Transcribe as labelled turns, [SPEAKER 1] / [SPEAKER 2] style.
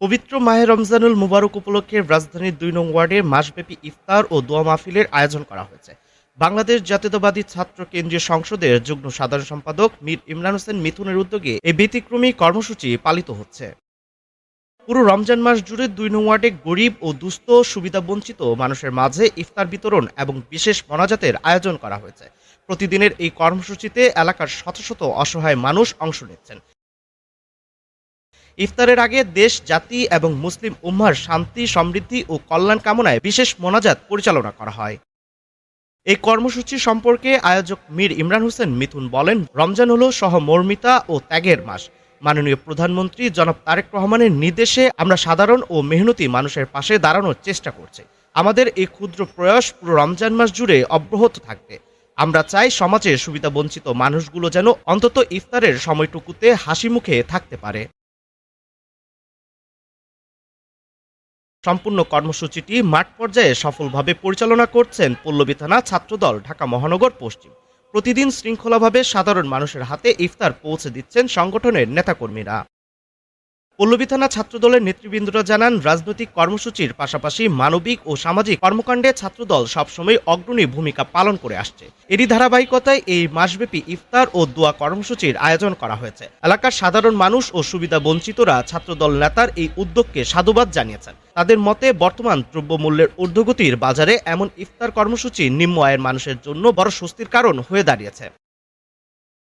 [SPEAKER 1] পবিত্র মাহে রমজানুল মুবারক উপলক্ষে রাজধানীর ২ নং ওয়ার্ডে মাসব্যাপী ইফতার ও দোয়া মাহফিলের আয়োজন করা হয়েছে। বাংলাদেশ জাতীয়তাবাদী ছাত্র কেন্দ্রীয় সংসদের যুগ্ম সাধারণ সম্পাদক মীর ইমরান হোসেন মিথুনের উদ্যোগে এই ব্যতিক্রমী কর্মসূচি পালিত হচ্ছে। পুরো রমজান মাস জুড়ে ২ নং ওয়ার্ডে গরিব ও দুস্থ সুবিধাবঞ্চিত মানুষের মাঝে ইফতার বিতরণ এবং বিশেষ মোনাজাতের আয়োজন করা হয়েছে। প্রতিদিনের এই কর্মসূচিতে এলাকার শত শত অসহায় মানুষ অংশ নিচ্ছেন। ইফতারের আগে দেশ, জাতি এবং মুসলিম উম্মার শান্তি, সমৃদ্ধি ও কল্যাণ কামনায় বিশেষ মোনাজাত পরিচালনা করা হয়। এই কর্মসূচি সম্পর্কে আয়োজক মীর ইমরান হোসেন মিথুন বলেন, রমজান হলো সহমর্মিতা ও ত্যাগের মাস। মাননীয় প্রধানমন্ত্রী জনাব তারেক রহমানের নির্দেশে আমরা সাধারণ ও মেহনতি মানুষের পাশে দাঁড়ানোর চেষ্টা করছি। আমাদের এই ক্ষুদ্র প্রয়াস পুরো রমজান মাস জুড়ে অব্যাহত থাকবে। আমরা চাই সমাজে সুবিধাবঞ্চিত মানুষগুলো যেন অন্তত ইফতারের সময়টুকুতে হাসি মুখে থাকতে পারে। সম্পূর্ণ কর্মসূচিটি মাঠ পর্যায়ে সফলভাবে পরিচালনা করছেন পল্লবী থানা ছাত্রদল, ঢাকা মহানগর পশ্চিম। প্রতিদিন শৃঙ্খলাভাবে সাধারণ মানুষের হাতে ইফতার পৌঁছে দিচ্ছেন সংগঠনের নেতাকর্মীরা। পল্লবী থানা ছাত্রদলের নেতৃবৃন্দরা জানান, রাজনৈতিক কর্মসূচির পাশাপাশি মানবিক ও সামাজিক কর্মকাণ্ডে ছাত্রদল সবসময় অগ্রণী ভূমিকা পালন করে আসছে। এরই ধারাবাহিকতায় এই মাসব্যাপী ইফতার ও দোয়া কর্মসূচির আয়োজন করা হয়েছে। এলাকার সাধারণ মানুষ ও সুবিধা বঞ্চিতরা ছাত্রদল নেতার এই উদ্যোগকে সাধুবাদ জানিয়েছেন। তাদের মতে, বর্তমান দ্রব্যমূল্যের ঊর্ধ্বগতির বাজারে এমন ইফতার কর্মসূচি নিম্ন আয়ের মানুষের জন্য বড় স্বস্তির কারণ হয়ে দাঁড়িয়েছে।